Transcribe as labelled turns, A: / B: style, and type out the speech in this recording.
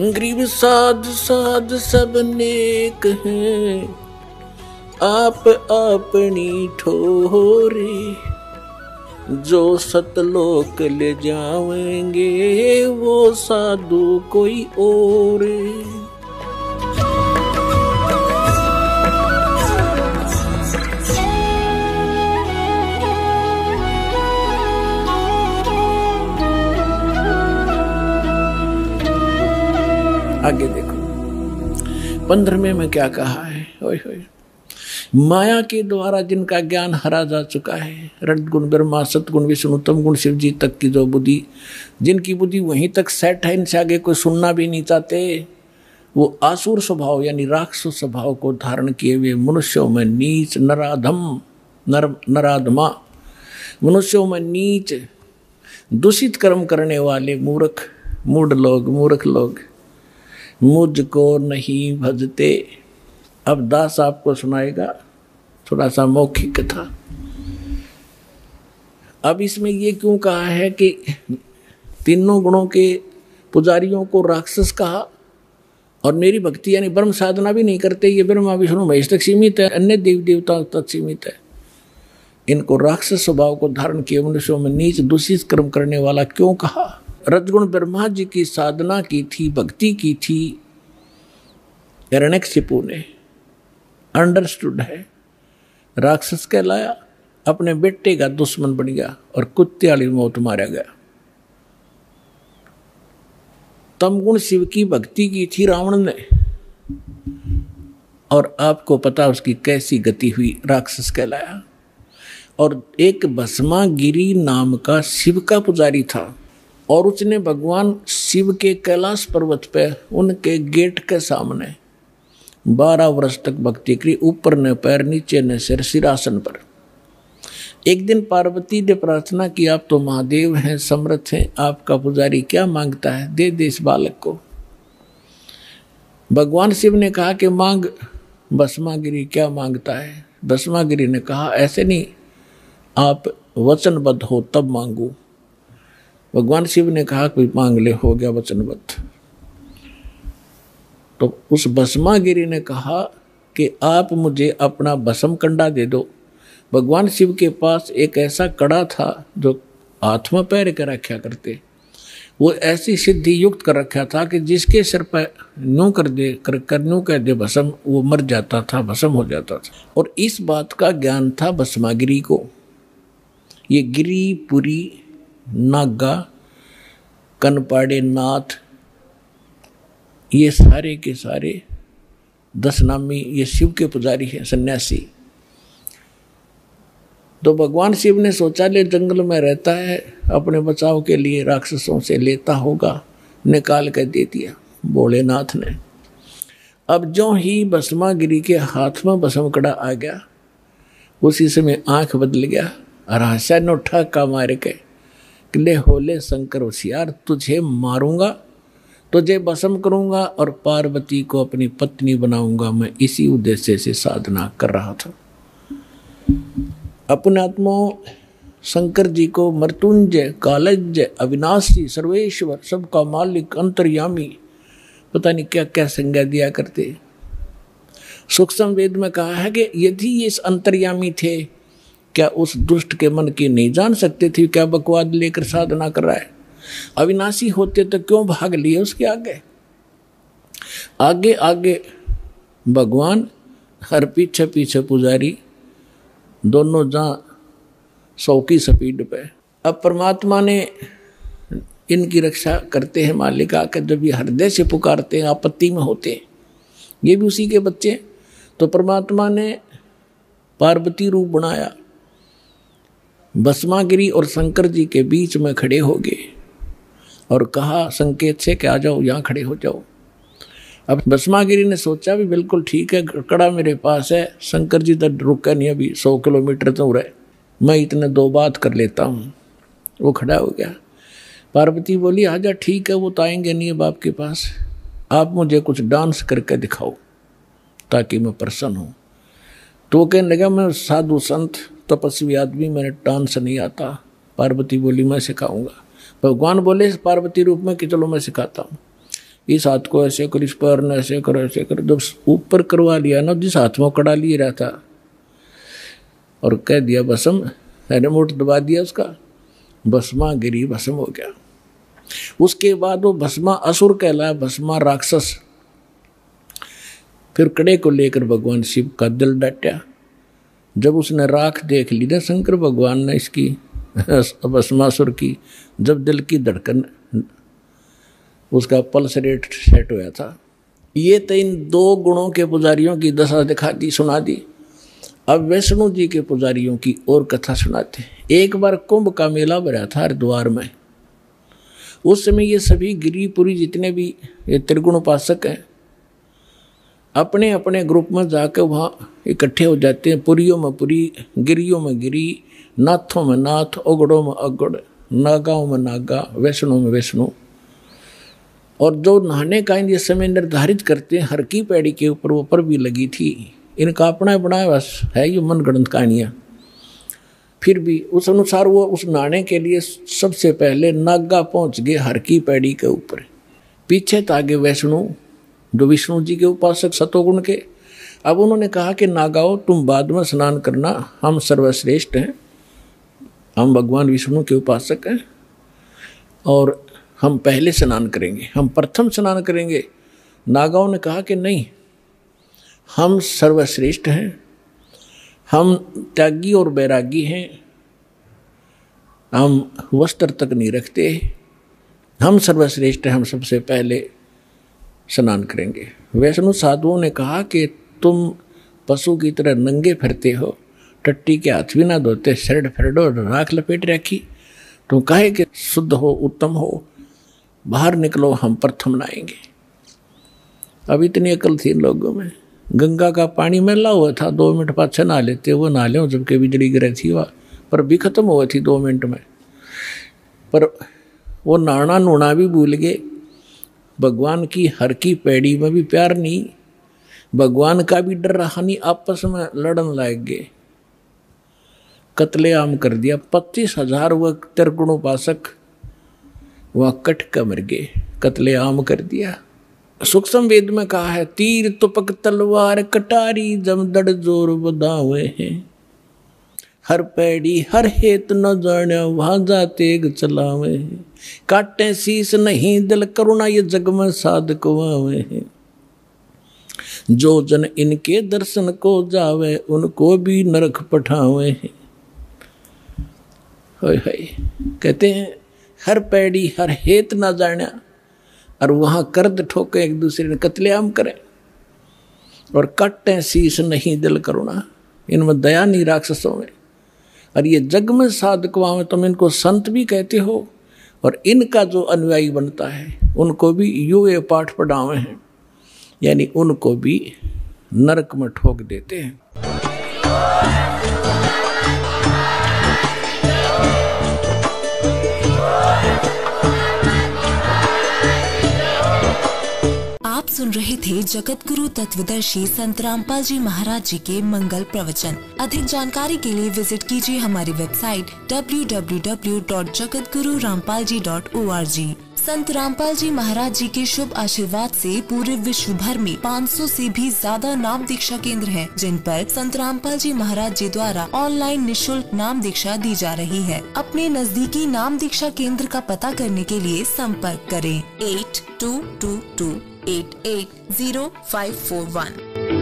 A: गरीब साध साध सब नेक हैं, आप अपनी ठोरे, जो सतलोक ले जाएंगे वो साधु कोई और। आगे देखो 15वें में क्या कहा है। ओए होए, माया के द्वारा जिनका ज्ञान हरा जा चुका है, रजगुण ब्रह्मा सतगुण विष्णु तम गुण शिव जी तक की जो बुद्धि, जिनकी बुद्धि वहीं तक सेट है, इनसे आगे कोई सुनना भी नहीं चाहते, वो आसुर स्वभाव यानी राक्षस स्वभाव को धारण किए हुए मनुष्यों में नीच नराधम नराधमा, मनुष्यों में नीच दूषित कर्म करने वाले मूर्ख लोग मुझको नहीं भजते। अब दास आपको सुनाएगा थोड़ा सा मौखिक कथा। अब इसमें ये क्यों कहा है कि तीनों गुणों के पुजारियों को राक्षस कहा और मेरी भक्ति यानी ब्रह्म साधना भी नहीं करते, ये ब्रह्मा विष्णु महेश तक सीमित है, अन्य देवी देवताओं तक सीमित है, इनको राक्षस स्वभाव को धारण किए मनुष्यों में नीच दूषित कर्म करने वाला क्यों कहा। रजगुण ब्रह्मा जी की साधना की थी, भक्ति की थी, हिरण्यकशिपु ने अंडरस्टूड है, राक्षस कहलाया, अपने बेटे का दुश्मन बन गया और कुत्ते वाली मौत मारा गया। तमगुण शिव की भक्ति की थी रावण ने, और आपको पता उसकी कैसी गति हुई, राक्षस कहलाया। और एक भस्मागिरी नाम का शिव का पुजारी था, और उसने भगवान शिव के कैलाश पर्वत पे उनके गेट के सामने 12 वर्ष तक भक्ति करी, ऊपर न पैर नीचे न सिर, सिरासन पर। एक दिन पार्वती ने प्रार्थना की, आप तो महादेव हैं, समर्थ हैं, आपका पुजारी क्या मांगता है, दे दे इस बालक को। भगवान शिव ने कहा कि मांग भस्मागिरी, क्या मांगता है। भस्मागिरी ने कहा ऐसे नहीं, आप वचनबद्ध हो तब मांगू। भगवान शिव ने कहा कोई मांग ले, हो गया वचनबद्ध। तो उस भस्मागिरी ने कहा कि आप मुझे अपना भस्म कंडा दे दो। भगवान शिव के पास एक ऐसा कड़ा था जो हाथ में पैर के रखा करते, वो ऐसी सिद्धि युक्त कर रखा था कि जिसके सिर पर न्यू कह दे भस्म, वो मर जाता था, भस्म हो जाता था। और इस बात का ज्ञान था भस्मागिरी को। ये गिरी पुरी नागा कनपाड़े नाथ, ये सारे के सारे 10 नामी ये शिव के पुजारी हैं, सन्यासी। तो भगवान शिव ने शौचालय जंगल में रहता है, अपने बचाव के लिए राक्षसों से लेता होगा, निकाल कर दे दिया भोलेनाथ ने। अब जो ही भस्मागिरी के हाथ में भस्म कड़ा आ गया, उसी समय आंख बदल गया और हंसा न उठा का मार के, ले होले शंकर होशियार, तुझे मारूंगा, तुझे भस्म करूंगा और पार्वती को अपनी पत्नी बनाऊंगा। मैं इसी उद्देश्य से साधना कर रहा था। अपने आत्मा शंकर जी को मृत्युंजय, कालज्जय, अविनाशी, सर्वेश्वर, सबका मालिक, अंतर्यामी, पता नहीं क्या क्या संज्ञा दिया करते। सूक्ष्म वेद में कहा है कि यदि ये इस अंतर्यामी थे, क्या उस दुष्ट के मन की नहीं जान सकते थे क्या बकवाद लेकर साधना कर रहा है। अविनाशी होते तो क्यों भाग लिए उसके आगे। आगे आगे भगवान हर पीछे पीछे पुजारी, दोनों जहाँ 100 की स्पीड पे। अब परमात्मा ने इनकी रक्षा करते हैं मालिक आकर, जब ये हृदय से पुकारते हैं, आपत्ति में होते हैं, ये भी उसी के बच्चे। तो परमात्मा ने पार्वती रूप बनाया, भस्मागिरी और शंकर जी के बीच में खड़े हो गए और कहा संकेत से कि आ जाओ, यहाँ खड़े हो जाओ। अब भस्मागिरी ने सोचा भी बिल्कुल ठीक है, कड़ा मेरे पास है, शंकर जी तो रुका नहीं, अभी 100 किलोमीटर दूर है, मैं इतने 2 बात कर लेता हूँ। वो खड़ा हो गया। पार्वती बोली आजा, ठीक है, वो तो आएंगे नहीं अब आपके पास, आप मुझे कुछ डांस करके दिखाओ ताकि मैं प्रसन्न हूँ। तो वो कहने लगा मैं साधु संत तपस्वी आदमी, मैंने डांस नहीं आता। पार्वती बोली मैं सिखाऊंगा। भगवान बोले पार्वती रूप में कि चलो मैं सिखाता हूँ। इस हाथ को ऐसे कर, इस पैर ने ऐसे करो, ऐसे करो। जब ऊपर करवा लिया ना, जिस हाथ में कड़ा लिए रहा था और कह दिया भस्म, रिमोट दबा दिया उसका, भस्मा गिरी, भस्म हो गया। उसके बाद वो भस्मा असुर कहलाया, भस्मा राक्षस। फिर कड़े को लेकर भगवान शिव का दिल डटा। जब उसने राख देख ली ना शंकर भगवान ने इसकी भस्मासुर की, जब दिल की धड़कन, उसका पल्स रेट सेट हुआ था। ये तो इन 2 गुणों के पुजारियों की दशा दिखा दी, सुना दी। अब वैष्णो जी के पुजारियों की और कथा सुनाते। एक बार कुंभ का मेला भरा था हरिद्वार में। उस समय ये सभी गिरिपुरी जितने भी ये त्रिगुण उपासक हैं, अपने अपने ग्रुप में जाकर वहाँ इकट्ठे हो जाते हैं। पुरियों में पुरी, गिरियों में गिरी, नाथों में नाथ, ओगड़ों में ओगड़, नागाओं में नागा, वैष्णो में वैष्णो। और जो नहाने का ये समय निर्धारित करते हैं, हर की पैड़ी के ऊपर वो पर भी लगी थी। इनका अपना बनाया बस है ये मनगढ़ंत कहानियाँ। फिर भी उस अनुसार वो उस नहाने के लिए सबसे पहले नागा पहुँच गए हर की पैड़ी के ऊपर। पीछे तागे वैष्णो जो विष्णु जी के उपासक सतोगुण के। अब उन्होंने कहा कि नागाओं तुम बाद में स्नान करना, हम सर्वश्रेष्ठ हैं, हम भगवान विष्णु के उपासक हैं और हम पहले स्नान करेंगे, हम प्रथम स्नान करेंगे। नागाओं ने कहा कि नहीं, हम सर्वश्रेष्ठ हैं, हम त्यागी और बैरागी हैं, हम वस्त्र तक नहीं रखते, हम सर्वश्रेष्ठ हैं, हम सबसे पहले स्नान करेंगे। वैष्णो साधुओं ने कहा कि तुम पशु की तरह नंगे फिरते हो, टट्टी के हाथ भी ना धोते, शर्ट फरडो राख लपेट रखी, तुम कहे कि शुद्ध हो, उत्तम हो, बाहर निकलो, हम प्रथम नहाएंगे। अब इतनी अकल थी इन लोगों में। गंगा का पानी मैला हुआ था, 2 मिनट पाछे नहा लेते, वो नहा ले जबकि बिजली गिरी थी वह, पर भी खत्म हुआ थी 2 मिनट में। पर वो नहाना नूना भी भूल गए। भगवान की हर की पैड़ी में भी प्यार नहीं, भगवान का भी डर रहा नहीं, आपस में लड़न लग गए, कत्लेआम कर दिया। 25,000 वह त्रिगुण उपासक वह कट कर मर गए, कत्लेआम कर दिया। सूक्ष्म वेद में कहा है, तीर तुपक तलवार कटारी जमदड़ जोर बदावे हैं, हर पैड़ी हर हेत न जाने वहां जाते चलावे हैं, काटे शीस नहीं दिल करुणा ये जग में साधक वावे हैं, जो जन इनके दर्शन को जावे उनको भी नरक पठावे हैं। कहते हैं हर पैड़ी हर हेत ना जाना, और वहां कर्द ठोके एक दूसरे ने कत्लेआम करें, और काटे शीस नहीं दिल करुणा, इनमें दया नहीं राक्षसों में। और ये जग में साधकवा में तुम इनको संत भी कहते हो, और इनका जो अनुयायी बनता है उनको भी ये पाठ पढ़ावे हैं, यानी उनको भी नरक में ठोक देते हैं।
B: आप सुन रहे थे जगत गुरु तत्वदर्शी संत रामपाल जी महाराज जी के मंगल प्रवचन। अधिक जानकारी के लिए विजिट कीजिए हमारी वेबसाइट www.jagatgururampalji.org। संत रामपाल जी महाराज जी के शुभ आशीर्वाद से पूरे विश्व भर में 500 से भी ज्यादा नाम दीक्षा केंद्र हैं, जिन पर संत रामपाल जी महाराज जी द्वारा ऑनलाइन निःशुल्क नाम दीक्षा दी जा रही है। अपने नजदीकी नाम दीक्षा केंद्र का पता करने के लिए संपर्क करें 8222880541।